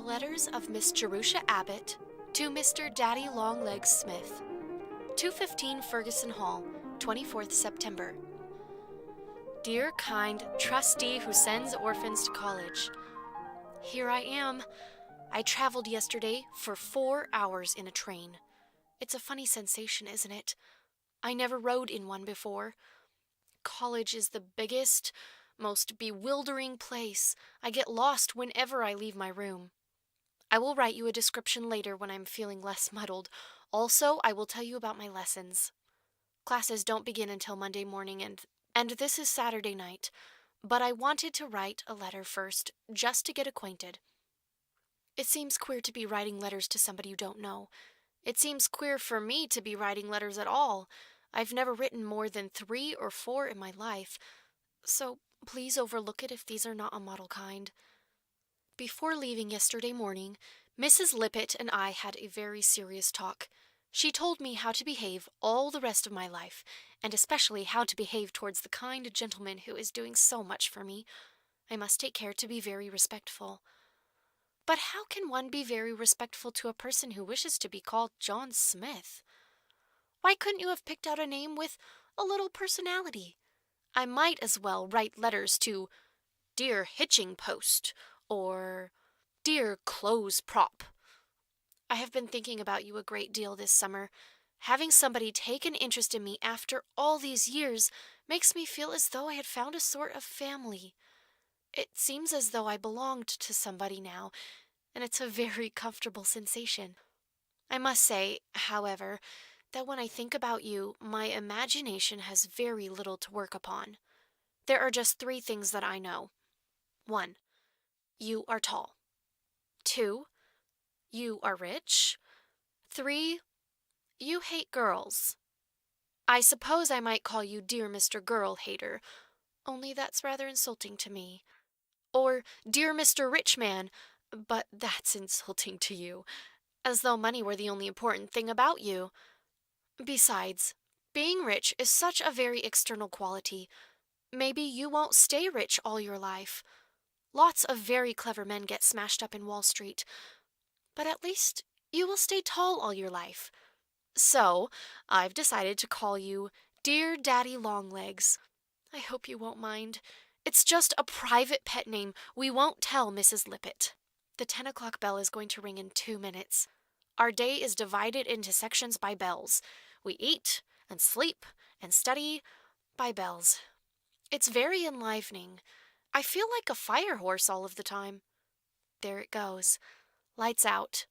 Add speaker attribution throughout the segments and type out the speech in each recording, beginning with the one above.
Speaker 1: letters of Miss Jerusha Abbott to Mr. Daddy Longlegs Smith. 215 Ferguson Hall, 24th September. Dear kind trustee who sends orphans to college, here I am. I traveled yesterday for 4 hours in a train. It's a funny sensation, isn't it? I never rode in one before. College is the biggest, most bewildering place. I get lost whenever I leave my room. I will write you a description later when I'm feeling less muddled. Also, I will tell you about my lessons. Classes don't begin until Monday morning, and this is Saturday night. But I wanted to write a letter first, just to get acquainted. It seems queer to be writing letters to somebody you don't know. It seems queer for me to be writing letters at all. I've never written more than 3 or 4 in my life, so please overlook it if these are not a model kind. Before leaving yesterday morning, Mrs. Lippett and I had a very serious talk. She told me how to behave all the rest of my life, and especially how to behave towards the kind gentleman who is doing so much for me. I must take care to be very respectful. But how can one be very respectful to a person who wishes to be called John Smith? Why couldn't you have picked out a name with a little personality? I might as well write letters to Dear Hitching Post, or Dear Clothes Prop. I have been thinking about you a great deal this summer. Having somebody take an interest in me after all these years makes me feel as though I had found a sort of family. It seems as though I belonged to somebody now, and it's a very comfortable sensation. I must say, however, that when I think about you, my imagination has very little to work upon. There are just 3 things that I know. 1. You are tall. 2. You are rich. 3. You hate girls. I suppose I might call you Dear Mr. Girl Hater, only that's rather insulting to me. Or Dear Mr. Rich Man, but that's insulting to you, as though money were the only important thing about you. Besides, being rich is such a very external quality. Maybe you won't stay rich all your life. Lots of very clever men get smashed up in Wall Street, but at least you will stay tall all your life. So, I've decided to call you Dear Daddy Longlegs. I hope you won't mind. It's just a private pet name. We won't tell Mrs. Lippett. The 10 o'clock bell is going to ring in 2 minutes. Our day is divided into sections by bells. We eat and sleep and study by bells. It's very enlivening. I feel like a fire horse all of the time. There it goes. Lights out.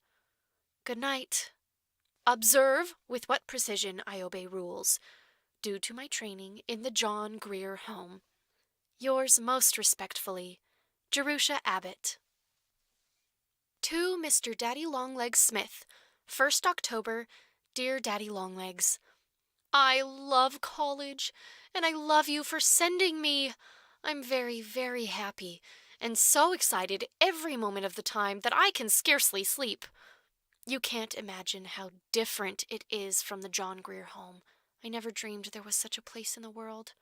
Speaker 1: Good night. Observe with what precision I obey rules, due to my training in the John Grier Home. Yours most respectfully, Jerusha Abbott. To Mr. Daddy Longlegs Smith, 1st October, Dear Daddy Longlegs. I love college, and I love you for sending me. I'm very, very happy, and so excited every moment of the time that I can scarcely sleep. You can't imagine how different it is from the John Grier Home. I never dreamed there was such a place in the world.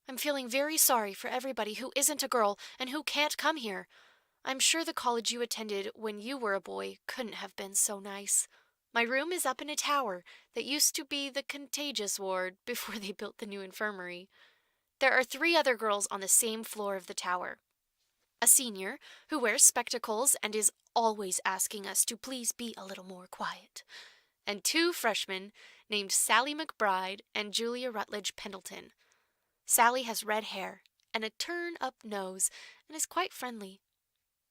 Speaker 1: I'm feeling very sorry for everybody who isn't a girl and who can't come here. I'm sure the college you attended when you were a boy couldn't have been so nice. My room is up in a tower that used to be the contagious ward before they built the new infirmary. There are 3 other girls on the same floor of the tower. A senior who wears spectacles and is always asking us to please be a little more quiet, and 2 freshmen named Sally McBride and Julia Rutledge Pendleton. Sally has red hair and a turn-up nose and is quite friendly.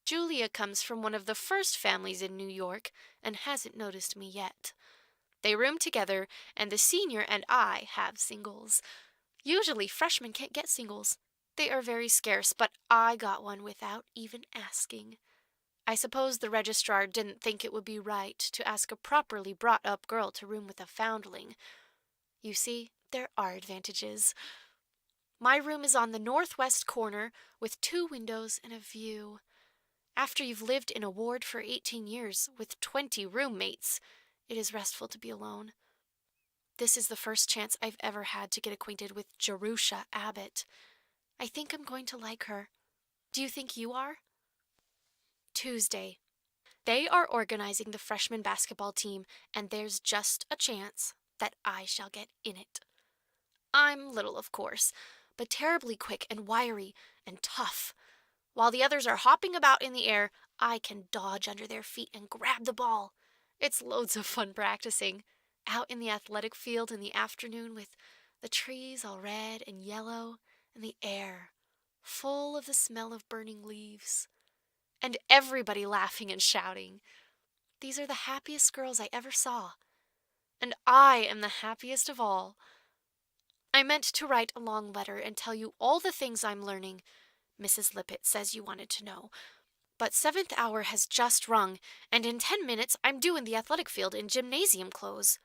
Speaker 1: Julia comes from one of the first families in New York and hasn't noticed me yet. They room together, and the senior and I have singles. Usually freshmen can't get singles. They are very scarce, but I got one without even asking. I suppose the registrar didn't think it would be right to ask a properly brought-up girl to room with a foundling. You see, there are advantages. My room is on the northwest corner with 2 windows and a view. After you've lived in a ward for 18 years with 20 roommates, it is restful to be alone. This is the first chance I've ever had to get acquainted with Jerusha Abbott. I think I'm going to like her. Do you think you are? Tuesday. They are organizing the freshman basketball team, and there's just a chance that I shall get in it. I'm little, of course, but terribly quick and wiry and tough. While the others are hopping about in the air, I can dodge under their feet and grab the ball. It's loads of fun practicing. Out in the athletic field in the afternoon with the trees all red and yellow and the air full of the smell of burning leaves. And everybody laughing and shouting. These are the happiest girls I ever saw. And I am the happiest of all. I meant to write a long letter and tell you all the things I'm learning. Mrs. Lippett says you wanted to know. But 7th hour has just rung, and in 10 minutes I'm due in the athletic field in gymnasium clothes.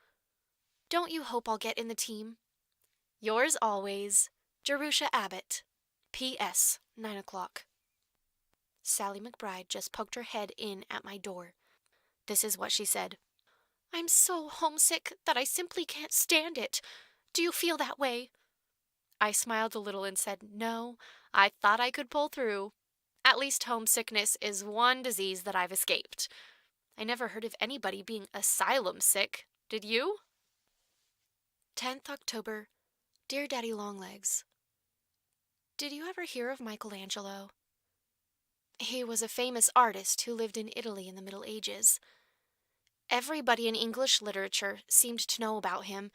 Speaker 1: Don't you hope I'll get in the team? Yours always, Jerusha Abbott. P.S. 9 o'clock. Sally McBride just poked her head in at my door. This is what she said. I'm so homesick that I simply can't stand it. Do you feel that way? I smiled a little and said, no, I thought I could pull through. At least homesickness is one disease that I've escaped. I never heard of anybody being asylum sick. Did you? 10th October. Dear Daddy Longlegs, did you ever hear of Michelangelo? He was a famous artist who lived in Italy in the Middle Ages. Everybody in English literature seemed to know about him,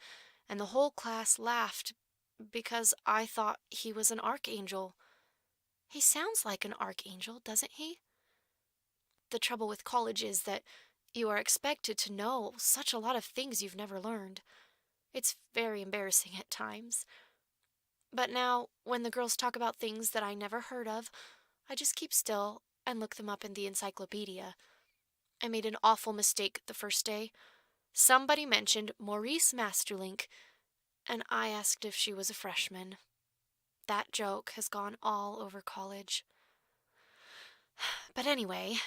Speaker 1: and the whole class laughed because I thought he was an archangel. He sounds like an archangel, doesn't he? The trouble with college is that you are expected to know such a lot of things you've never learned. It's very embarrassing at times. But now, when the girls talk about things that I never heard of, I just keep still and look them up in the encyclopedia. I made an awful mistake the first day. Somebody mentioned Maurice Masterlink, and I asked if she was a freshman. That joke has gone all over college. But anyway,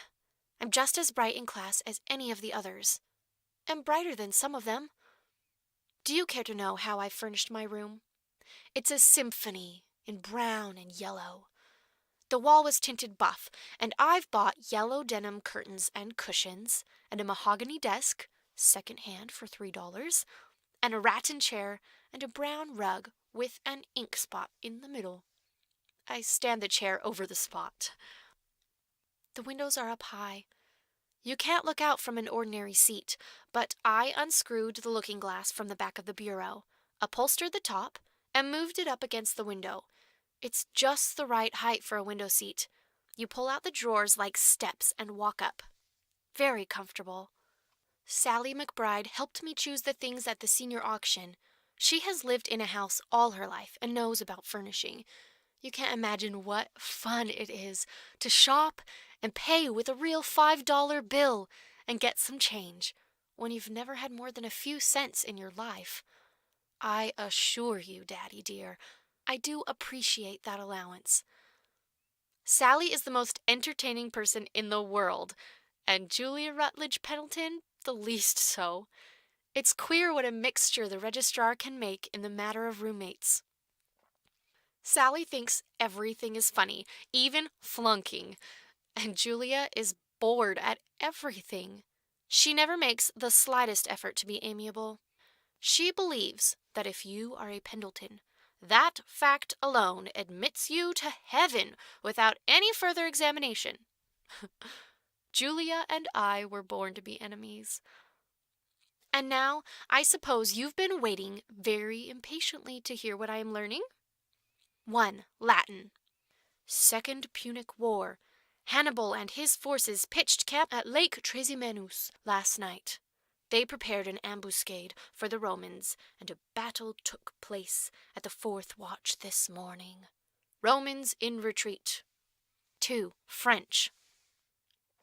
Speaker 1: I'm just as bright in class as any of the others, and brighter than some of them. Do you care to know how I furnished my room? It's a symphony in brown and yellow. The wall was tinted buff, and I've bought yellow denim curtains and cushions, and a mahogany desk, second-hand for $3, and a rattan chair, and a brown rug with an ink spot in the middle. I stand the chair over the spot. The windows are up high. You can't look out from an ordinary seat, but I unscrewed the looking glass from the back of the bureau, upholstered the top, and moved it up against the window. It's just the right height for a window seat. You pull out the drawers like steps and walk up. Very comfortable. Sally McBride helped me choose the things at the senior auction. She has lived in a house all her life and knows about furnishing. You can't imagine what fun it is to shop and pay with a real $5 bill and get some change when you've never had more than a few cents in your life. I assure you, Daddy dear, I do appreciate that allowance. Sally is the most entertaining person in the world, and Julia Rutledge Pendleton the least so. It's queer what a mixture the registrar can make in the matter of roommates. Sally thinks everything is funny, even flunking, and Julia is bored at everything. She never makes the slightest effort to be amiable. She believes that if you are a Pendleton, that fact alone admits you to heaven without any further examination. Julia and I were born to be enemies. And now, I suppose you've been waiting very impatiently to hear what I am learning? 1. Latin. Second Punic War. Hannibal and his forces pitched camp at Lake Trasimenus last night. They prepared an ambuscade for the Romans, and a battle took place at the 4th watch this morning. Romans in retreat. 2. French.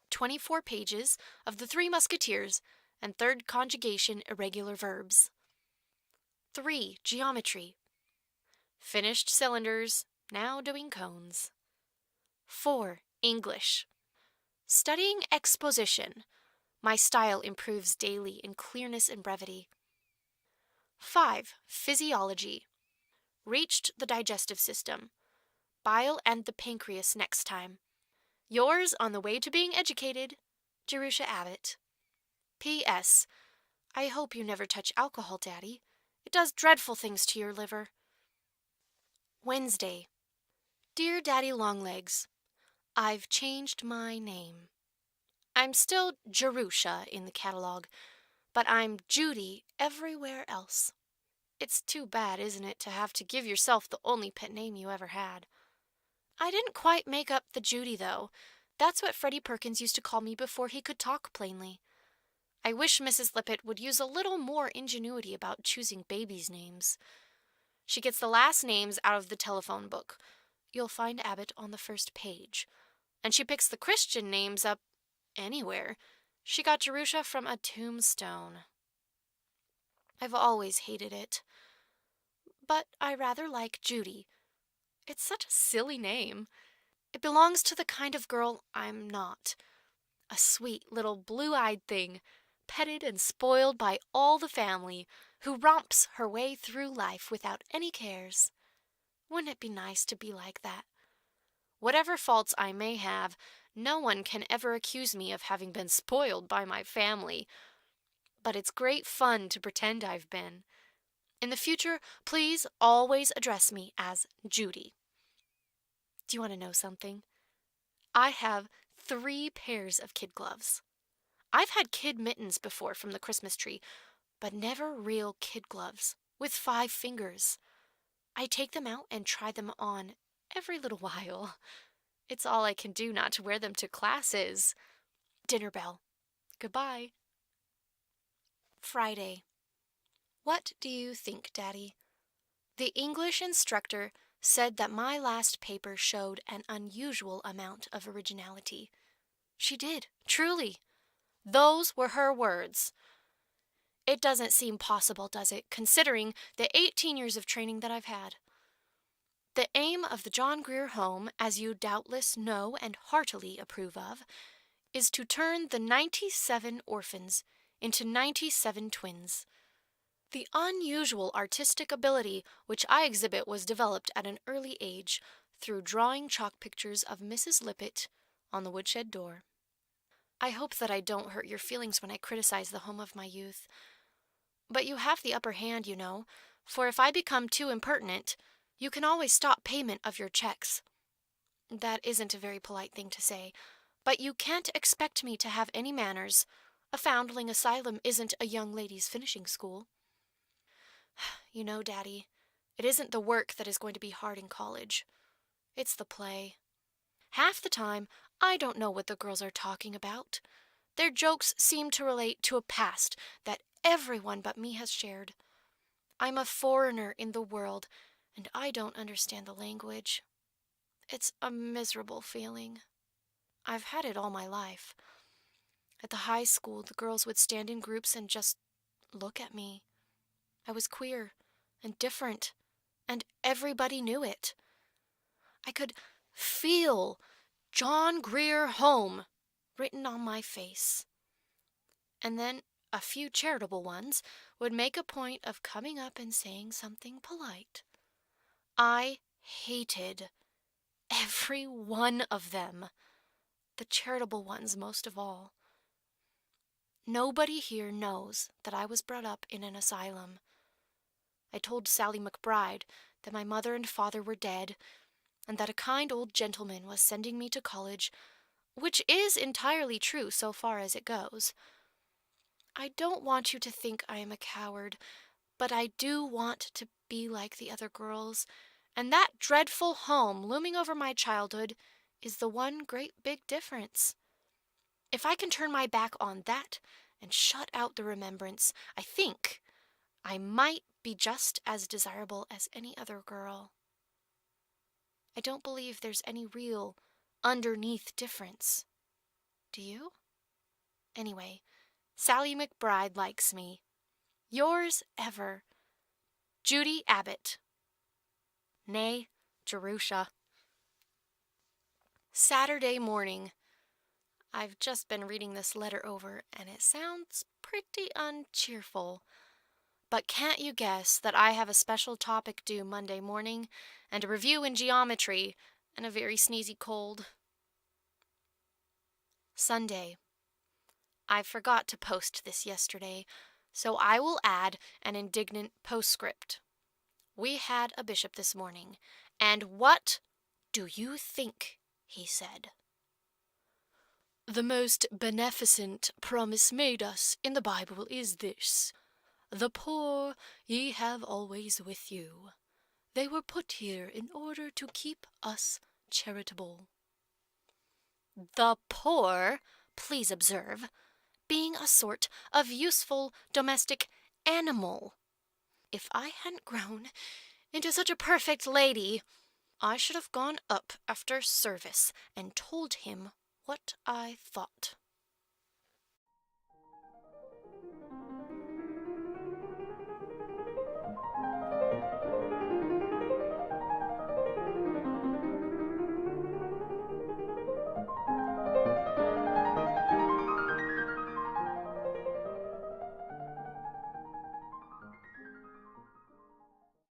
Speaker 1: 24 pages of the Three Musketeers and third conjugation irregular verbs. 3. Geometry. Finished cylinders, now doing cones. 4. English. Studying exposition. My style improves daily in clearness and brevity. 5. Physiology. Reached the digestive system. Bile and the pancreas next time. Yours on the way to being educated, Jerusha Abbott. P.S. I hope you never touch alcohol, Daddy. It does dreadful things to your liver. Wednesday. Dear Daddy Longlegs, I've changed my name. I'm still Jerusha in the catalog, but I'm Judy everywhere else. It's too bad, isn't it, to have to give yourself the only pet name you ever had. I didn't quite make up the Judy, though. That's what Freddie Perkins used to call me before he could talk plainly. I wish Mrs. Lippett would use a little more ingenuity about choosing babies' names. She gets the last names out of the telephone book. You'll find Abbott on the first page. And she picks the Christian names up anywhere. She got Jerusha from a tombstone. I've always hated it. But I rather like Judy. It's such a silly name. It belongs to the kind of girl I'm not. A sweet little blue-eyed thing, petted and spoiled by all the family, who romps her way through life without any cares. Wouldn't it be nice to be like that? Whatever faults I may have, no one can ever accuse me of having been spoiled by my family. But it's great fun to pretend I've been. In the future, please always address me as Judy. Do you want to know something? I have 3 pairs of kid gloves. I've had kid mittens before from the Christmas tree, but never real kid gloves with 5 fingers. I take them out and try them on every little while. It's all I can do not to wear them to classes. Dinner bell. Goodbye. Friday. What do you think, Daddy? The English instructor said that my last paper showed an unusual amount of originality. She did, truly. Those were her words. It doesn't seem possible, does it, considering the 18 years of training that I've had? The aim of the John Grier Home, as you doubtless know and heartily approve of, is to turn the 97 orphans into 97 twins. The unusual artistic ability which I exhibit was developed at an early age through drawing chalk pictures of Mrs. Lippett on the woodshed door. I hope that I don't hurt your feelings when I criticize the home of my youth. But you have the upper hand, you know, for if I become too impertinent, you can always stop payment of your checks. That isn't a very polite thing to say, but you can't expect me to have any manners. A foundling asylum isn't a young ladies' finishing school. You know, Daddy, it isn't the work that is going to be hard in college. It's the play. Half the time, I don't know what the girls are talking about. Their jokes seem to relate to a past that everyone but me has shared. I'm a foreigner in the world, and I don't understand the language. It's a miserable feeling. I've had it all my life. At the high school, the girls would stand in groups and just look at me. I was queer and different, and everybody knew it. I could feel John Grier Home written on my face. And then a few charitable ones would make a point of coming up and saying something polite. I hated every one of them, the charitable ones most of all. Nobody here knows that I was brought up in an asylum. I told Sally McBride that my mother and father were dead, and that a kind old gentleman was sending me to college, which is entirely true so far as it goes. I don't want you to think I am a coward, but I do want to be like the other girls, and that dreadful home looming over my childhood is the one great big difference. If I can turn my back on that and shut out the remembrance, I think I might be just as desirable as any other girl. I don't believe there's any real underneath difference. Do you? Anyway, Sally McBride likes me. Yours ever, Judy Abbott. Nay, Jerusha. Saturday morning. I've just been reading this letter over, and it sounds pretty uncheerful. But can't you guess that I have a special topic due Monday morning, and a review in geometry, and a very sneezy cold? Sunday. I forgot to post this yesterday, so I will add an indignant postscript. We had a bishop this morning, and what do you think he said? The most beneficent promise made us in the Bible is this: the poor ye have always with you. They were put here in order to keep us charitable. The poor, please observe, being a sort of useful domestic animal. If I hadn't grown into such a perfect lady, I should have gone up after service and told him what I thought.